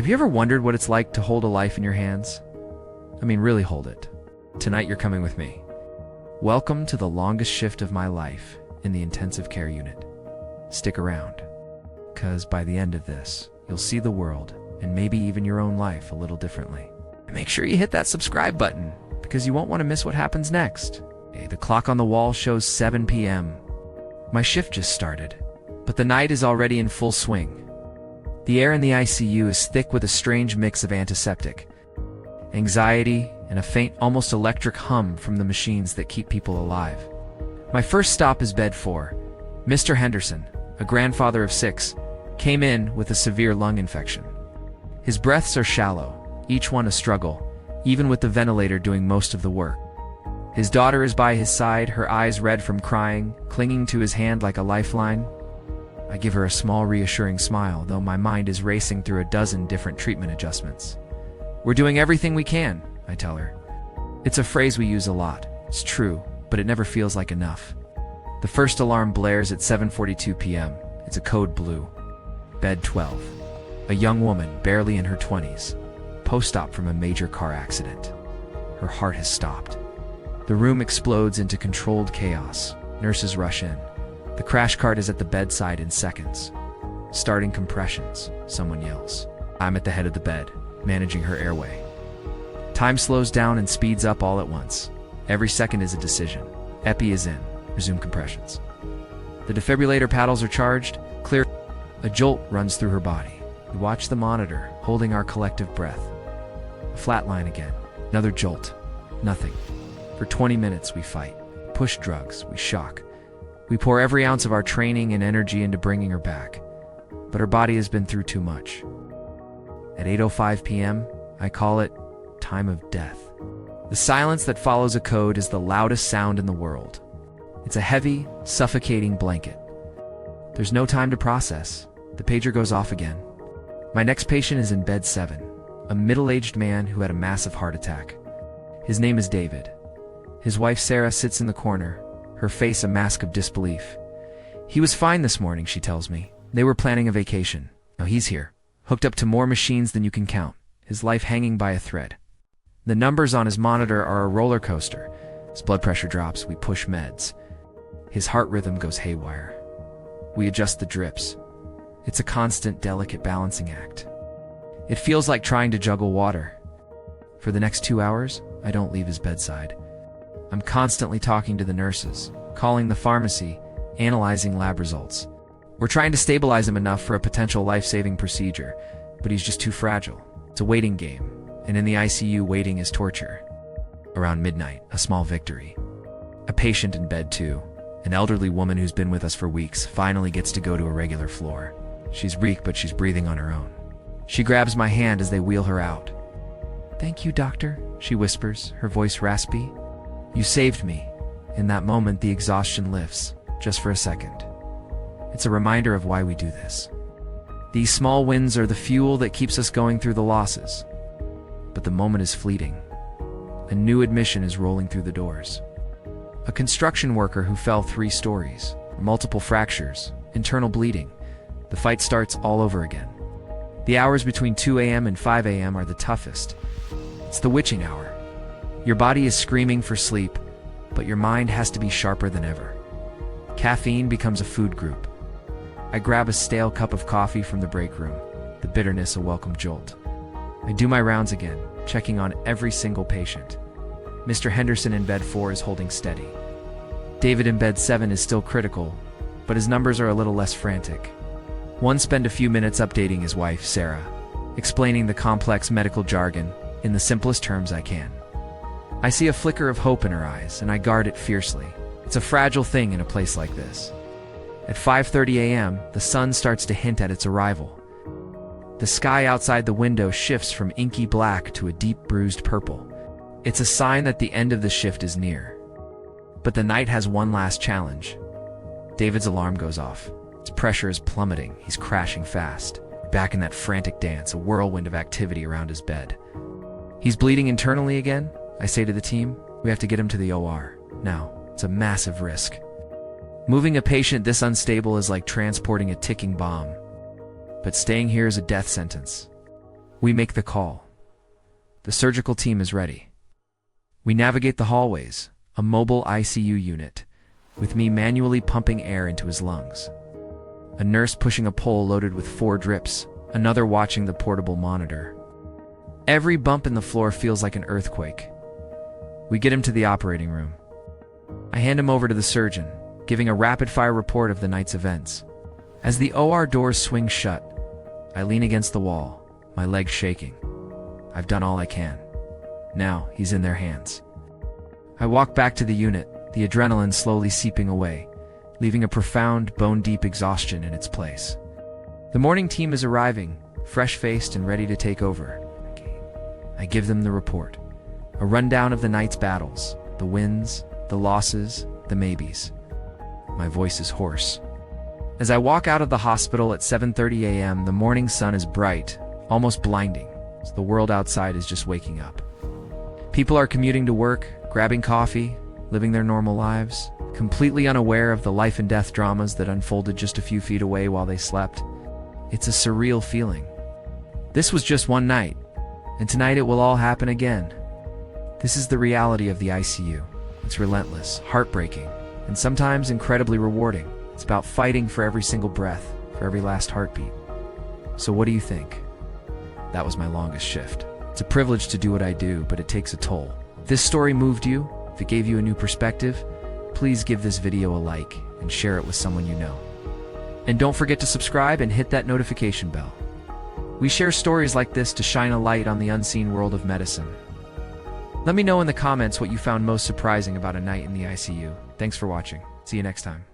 you ever wondered what it's like to hold a life in your hands? I mean, really hold it. Tonight you're coming with me. Welcome to the longest shift of my life in the intensive care unit. Stick around, because by the end of this, you'll see the world, and maybe even your own life, a little differently. And make sure you hit that subscribe button, because you won't want to miss what happens next. Hey, the clock on the wall shows 7 p.m. My shift just started, but the night is already in full swing. The air in the ICU is thick with a strange mix of antiseptic, anxiety, and a faint, almost electric hum from the machines that keep people alive. My first stop is bed 4. Mr. Henderson, a grandfather of 6, came in with a severe lung infection. His breaths are shallow, each one a struggle, even with the ventilator doing most of the work. His daughter is by his side, her eyes red from crying, clinging to his hand like a lifeline. I give her a small, reassuring smile, though my mind is racing through a dozen different treatment adjustments. We're doing everything we can, I tell her. It's a phrase we use a lot. It's true, but it never feels like enough. The first alarm blares at 7:42 p.m. It's a code blue. Bed 12. A young woman, barely in her 20s, post-op from a major car accident. Her heart has stopped. The room explodes into controlled chaos. Nurses rush in. The crash cart is at the bedside in seconds. Starting compressions, someone yells. I'm at the head of the bed, managing her airway. Time slows down and speeds up all at once. Every second is a decision. Epi is in. Resume compressions. The defibrillator paddles are charged. Clear. A jolt runs through her body. We watch the monitor, holding our collective breath. A flat line again. Another jolt. Nothing. For 20 minutes we fight. Push drugs. We shock. We pour every ounce of our training and energy into bringing her back. But her body has been through too much. At 8:05 p.m., I call it time of death. The silence that follows a code is the loudest sound in the world. It's a heavy, suffocating blanket. There's no time to process. The pager goes off again. My next patient is in bed 7, a middle-aged man who had a massive heart attack. His name is David. His wife Sarah sits in the corner, her face a mask of disbelief. He was fine this morning, she tells me. They were planning a vacation. Now he's here, hooked up to more machines than you can count, his life hanging by a thread. The numbers on his monitor are a roller coaster. His blood pressure drops, we push meds. His heart rhythm goes haywire. We adjust the drips. It's a constant, delicate balancing act. It feels like trying to juggle water. For the next 2 hours, I don't leave his bedside. I'm constantly talking to the nurses, calling the pharmacy, analyzing lab results. We're trying to stabilize him enough for a potential life-saving procedure, but he's just too fragile. It's a waiting game, and in the ICU, waiting is torture. Around midnight, a small victory. A patient in bed 2, an elderly woman who's been with us for weeks, finally gets to go to a regular floor. She's weak, but she's breathing on her own. She grabs my hand as they wheel her out. "Thank you, doctor," she whispers, her voice raspy. "You saved me." In that moment, the exhaustion lifts, just for a second. It's a reminder of why we do this. These small wins are the fuel that keeps us going through the losses. But the moment is fleeting. A new admission is rolling through the doors. A construction worker who fell 3 stories, multiple fractures, internal bleeding. The fight starts all over again. The hours between 2 a.m. and 5 a.m. are the toughest. It's the witching hour. Your body is screaming for sleep, but your mind has to be sharper than ever. Caffeine becomes a food group. I grab a stale cup of coffee from the break room, the bitterness a welcome jolt. I do my rounds again, checking on every single patient. Mr. Henderson in bed 4 is holding steady. David in bed 7 is still critical, but his numbers are a little less frantic. One spend a few minutes updating his wife, Sarah, explaining the complex medical jargon in the simplest terms I can. I see a flicker of hope in her eyes, and I guard it fiercely. It's a fragile thing in a place like this. At 5:30 a.m., the sun starts to hint at its arrival. The sky outside the window shifts from inky black to a deep bruised purple. It's a sign that the end of the shift is near. But the night has one last challenge. David's alarm goes off. His pressure is plummeting. He's crashing fast. Back in that frantic dance, a whirlwind of activity around his bed. He's bleeding internally again, I say to the team. We have to get him to the OR. Now, it's a massive risk. Moving a patient this unstable is like transporting a ticking bomb. But staying here is a death sentence. We make the call. The surgical team is ready. We navigate the hallways, a mobile ICU unit, with me manually pumping air into his lungs. A nurse pushing a pole loaded with 4 drips, another watching the portable monitor. Every bump in the floor feels like an earthquake. We get him to the operating room. I hand him over to the surgeon, giving a rapid-fire report of the night's events. As the OR doors swing shut, I lean against the wall, my legs shaking. I've done all I can. Now he's in their hands. I walk back to the unit, the adrenaline slowly seeping away, leaving a profound, bone-deep exhaustion in its place. The morning team is arriving, fresh-faced and ready to take over. I give them the report. A rundown of the night's battles, the wins, the losses, the maybes. My voice is hoarse. As I walk out of the hospital at 7:30 a.m., the morning sun is bright, almost blinding. So the world outside is just waking up. People are commuting to work, grabbing coffee, living their normal lives, completely unaware of the life and death dramas that unfolded just a few feet away while they slept. It's a surreal feeling. This was just one night, and tonight it will all happen again. This is the reality of the ICU. It's relentless, heartbreaking, and sometimes incredibly rewarding. It's about fighting for every single breath, for every last heartbeat. So what do you think? That was my longest shift. It's a privilege to do what I do, but it takes a toll. If this story moved you, if it gave you a new perspective, please give this video a like and share it with someone you know. And don't forget to subscribe and hit that notification bell. We share stories like this to shine a light on the unseen world of medicine. Let me know in the comments what you found most surprising about a night in the ICU. Thanks for watching. See you next time.